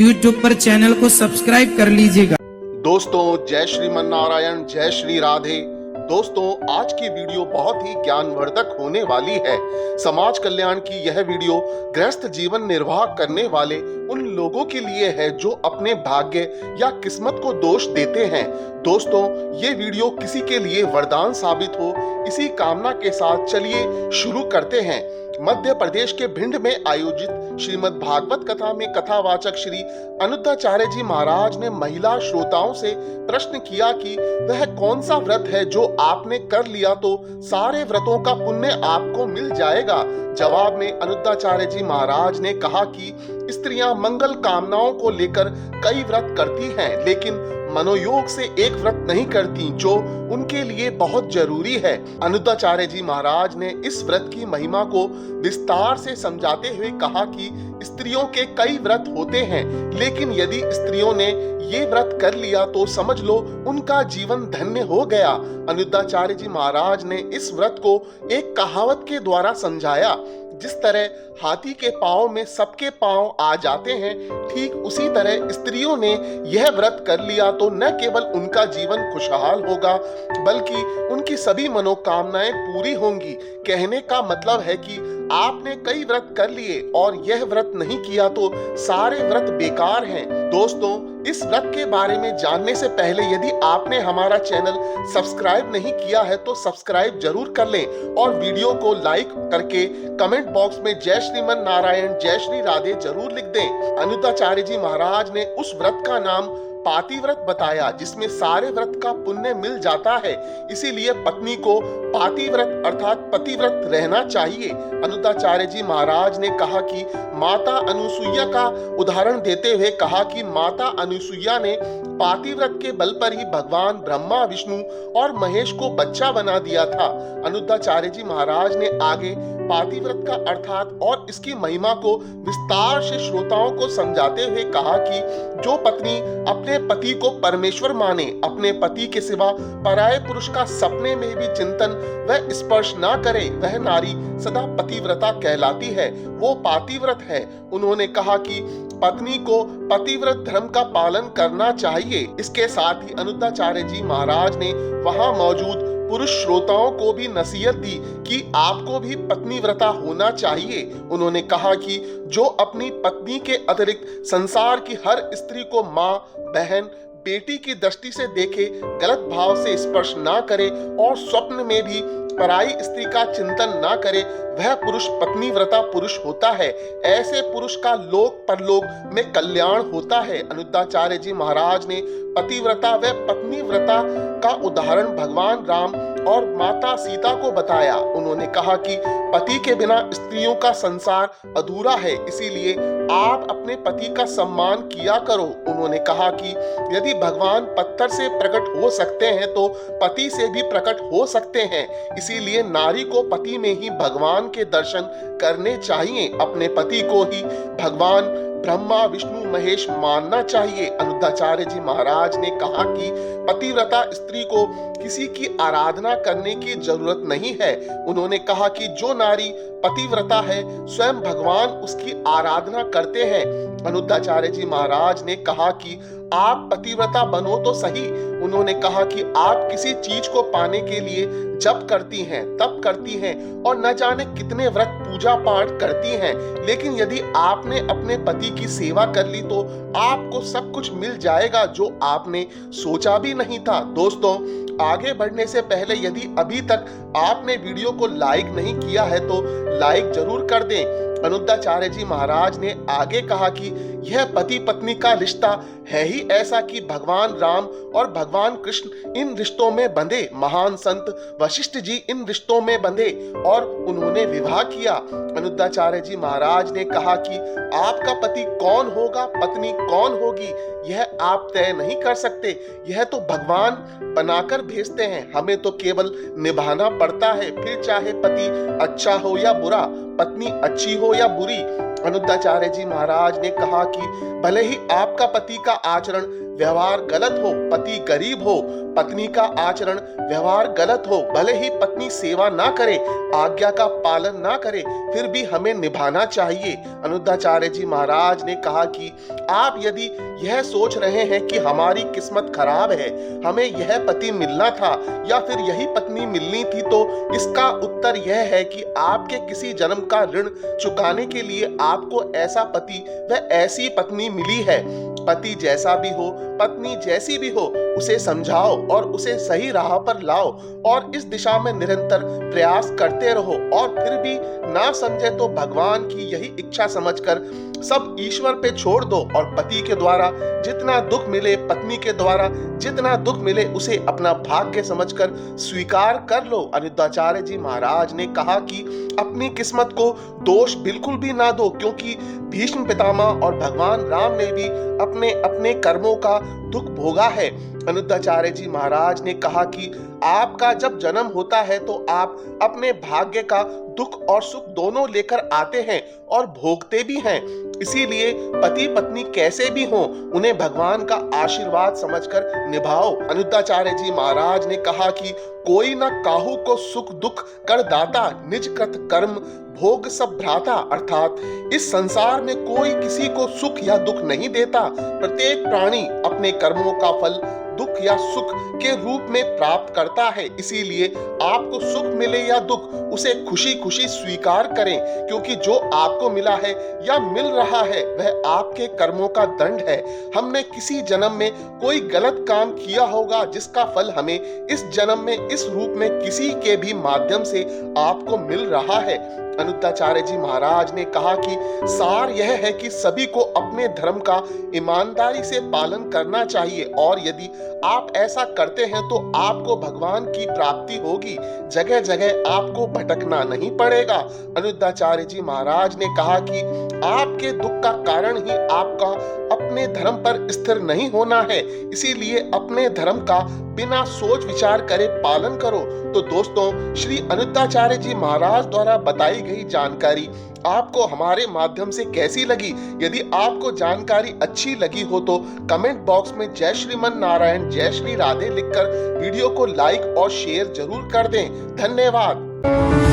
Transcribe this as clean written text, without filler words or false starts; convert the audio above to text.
YouTube पर channel को subscribe कर लीजिएगा। दोस्तों जय श्रीमन नारायण, जय श्री राधे। दोस्तों आज की वीडियो बहुत ही ज्ञानवर्धक होने वाली है। समाज कल्याण की यह वीडियो गृहस्थ जीवन निर्वाह करने वाले उन लोगों के लिए है जो अपने भाग्य या किस्मत को दोष देते हैं। दोस्तों ये वीडियो किसी के लिए वरदान साबित हो, इसी कामना के साथ चलिए शुरू करते हैं। मध्य प्रदेश के भिंड में आयोजित श्रीमद् भागवत कथा में कथावाचक श्री अनुद्धाचार्य जी महाराज ने महिला श्रोताओं से प्रश्न किया कि वह कौन सा व्रत है जो आपने कर लिया तो सारे व्रतों का पुण्य आपको मिल जाएगा। जवाब में अनुद्धाचार्य जी महाराज ने कहा कि स्त्रियां मंगल कामनाओं को लेकर कई व्रत करती हैं, लेकिन मनोयोग से एक व्रत नहीं करती जो उनके लिए बहुत जरूरी है। अनुद्धाचार्य जी महाराज ने इस व्रत की महिमा को विस्तार से समझाते हुए कहा कि स्त्रियों के कई व्रत होते हैं, लेकिन यदि स्त्रियों ने ये व्रत कर लिया तो समझ लो उनका जीवन धन्य हो गया। अनुद्धाचार्य जी महाराज ने इस व्रत को एक कहावत के द्वारा समझाया। जिस तरह हाथी के पांव में सबके पांव आ जाते हैं, ठीक उसी तरह स्त्रियों ने यह व्रत कर लिया तो न केवल उनका जीवन खुशहाल होगा बल्कि उनकी सभी मनोकामनाएं पूरी होंगी। कहने का मतलब है कि आपने कई व्रत कर लिए और यह व्रत नहीं किया तो सारे व्रत बेकार हैं। दोस्तों इस व्रत के बारे में जानने से पहले यदि आपने हमारा चैनल सब्सक्राइब नहीं किया है तो सब्सक्राइब जरूर कर लें और वीडियो को लाइक करके कमेंट बॉक्स में जय श्रीमन नारायण, जय श्री राधे जरूर लिख दें। अनुद्धाचार्य जी महाराज ने उस व्रत का नाम पातिव्रत बताया जिसमें सारे व्रत का पुण्य मिल जाता है, इसीलिए पत्नी को पातिव्रत अर्थात पतिव्रत रहना चाहिए। अनुद्धाचार्य जी महाराज ने कहा कि माता अनुसुईया का उदाहरण देते हुए कहा कि माता अनुसुईया ने पातिव्रत के बल पर ही भगवान ब्रह्मा, विष्णु और महेश को बच्चा बना दिया था। अनुद्धाचार्य जी महाराज ने आगे पातिव्रत का अर्थात और इसकी महिमा को विस्तार से श्रोताओं को समझाते हुए कहा कि जो पत्नी अपने पति को परमेश्वर माने, अपने पति के सिवा पराये पुरुष का सपने में भी चिंतन व स्पर्श ना करे, वह नारी सदा पतिव्रता कहलाती है, वो पातिव्रत है। उन्होंने कहा कि पत्नी को पतिव्रत धर्म का पालन करना चाहिए। इसके साथ ही अनुद्धाचार्य जी महाराज ने वहां मौजूद पुरुष श्रोताओं को भी नसीहत दी कि आपको भी पत्नीव्रता होना चाहिए। उन्होंने कहा कि जो अपनी पत्नी के अतिरिक्त संसार की हर स्त्री को माँ, बहन, बेटी की दृष्टि से देखे, गलत भाव से स्पर्श ना करे और स्वप्न में भी पराई स्त्री का चिंतन ना करे, वह पुरुष पत्नीव्रता पुरुष होता है। ऐसे पुरुष का लोक परलोक में कल्याण होता है। अनुद्धाचार्य जी महाराज ने पतिव्रता व पत्नीव्रता का उदाहरण भगवान राम और माता सीता को बताया। उन्होंने कहा कि पति के बिना स्त्रियों का संसार अधूरा है, इसीलिए आप अपने पति का सम्मान किया करो। उन्होंने कहा कि यदि भगवान पत्थर से प्रकट हो सकते हैं तो पति से भी प्रकट हो सकते हैं, इसीलिए नारी को पति में ही भगवान के दर्शन करने चाहिए। अपने पति को ही भगवान ब्रह्मा, विष्णु, महेश मानना चाहिए। अनुद्धाचार्य जी महाराज ने कहा कि पतिव्रता स्त्री को किसी की आराधना करने की जरूरत नहीं है। उन्होंने कहा कि जो नारी पतिव्रता है स्वयं भगवान उसकी आराधना करते हैं। अनुद्धाचार्य जी महाराज ने कहा कि आप पतिव्रता बनो तो सही। उन्होंने कहा कि आप किसी चीज को पाने के लिए जप करती हैं, तप करती हैं और न जाने कितने व्रत पूजा पाठ करती हैं, लेकिन यदि आपने अपने पति की सेवा कर ली तो आपको सब कुछ मिल जाएगा जो आपने सोचा भी नहीं था। दोस्तों आगे बढ़ने से पहले यदि अभी तक आपने वीडियो को लाइक नहीं किया है तो लाइक जरूर कर दें। अनुद्धाचार्य जी महाराज ने आगे कहा कि यह पति पत्नी का रिश्ता है ही ऐसा कि भगवान राम और भगवान कृष्ण इन रिश्तों में बंधे, महान संत वशिष्ठ जी इन रिश्तों में बंधे और उन्होंने विवाह किया। अनुद्धाचार्य जी महाराज ने कहा कि आपका पति कौन होगा, पत्नी कौन होगी, यह आप तय नहीं कर सकते, यह तो भगवान बनाकर भेजते हैं, हमें तो केवल निभाना पड़ता है। फिर चाहे पति अच्छा हो या बुरा, पत्नी अच्छी हो या बुरी, अनुद्धाचार्य जी महाराज ने कहा कि भले ही आपका पति का आचरण व्यवहार गलत हो, पति गरीब हो, पत्नी का आचरण व्यवहार गलत हो, भले ही पत्नी सेवा ना करे, आज्ञा का पालन ना करे, फिर भी हमें निभाना चाहिए। अनुद्धाचार्य जी महाराज ने कहा कि आप यदि यह सोच रहे हैं कि हमारी किस्मत खराब है, हमें यह पति मिलना था या फिर यही पत्नी मिलनी थी, तो इसका उत्तर यह है कि आपके किसी जन्म का ऋण चुकाने के लिए आपको ऐसा पति व ऐसी पत्नी मिली है। पति जैसा भी हो, पत्नी जैसी भी हो, उसे समझाओ और उसे सही राह पर लाओ और इस दिशा में निरंतर प्रयास करते रहो। और फिर भी ना समझे तो भगवान की यही इच्छा समझकर सब ईश्वर पे छोड़ दो और पति के द्वारा जितना दुख मिले, पत्नी के द्वारा जितना दुख मिले, उसे अपना भाग्य समझकर स्वीकार कर लो। अनुद्धाचार्य जी महाराज ने कहा कि अपनी किस्मत को दोष बिल्कुल भी ना दो, क्योंकि भीष्म पितामह और भगवान राम ने भी अपने अपने कर्मों का दुख भोगा है। अनुद्धाचार्य जी महाराज ने कहा कि आपका जब जन्म होता है तो आप अपने भाग्य का दुख और सुख दोनों लेकर आते हैं और भोगते भी हैं। इसीलिए पति पत्नी कैसे भी हों, उन्हें भगवान का आशीर्वाद समझकर निभाओ। अनुद्धाचार्य जी महाराज ने कहा कि कोई न काहू को सुख दुख कर दाता, निज कृत कर्म भोग सब भ्राता। अर्थात इस संसार में कोई किसी को सुख या दुख नहीं देता। प्रत्येक प्राणी अपने कर्मों का फल दुख या सुख के रूप में प्राप्त करता है। इसीलिए आपको सुख मिले या दुख, उसे खुशी खुशी स्वीकार करें, क्योंकि जो आपको मिला है या मिल रहा है वह आपके कर्मों का दंड है। हमने किसी जन्म में कोई गलत काम किया होगा जिसका फल हमें इस जन्म में इस रूप में किसी के भी माध्यम से आपको मिल रहा है। अनुद्धाचार्य जी महाराज ने कहा कि सार यह है कि सभी को अपने धर्म का ईमानदारी से पालन करना चाहिए और यदि आप ऐसा करते हैं तो आपको भगवान की प्राप्ति होगी। जगह जगह आपको भटकना नहीं पड़ेगा। अनुद्धाचार्य जी महाराज ने कहा कि आपके दुख का कारण ही आपका अपने धर्म पर स्थिर नहीं होना है, इसीलिए अपने धर्म का बिना सोच विचार करे पालन करो। तो दोस्तों, श्री अनुद्धाचार्य जी महाराज द्वारा बताई गई जानकारी आपको हमारे माध्यम से कैसी लगी? यदि आपको जानकारी अच्छी लगी हो तो कमेंट बॉक्स में जय श्रीमन नारायण, जय श्री राधे लिखकर वीडियो को लाइक और शेयर जरूर कर दें। धन्यवाद।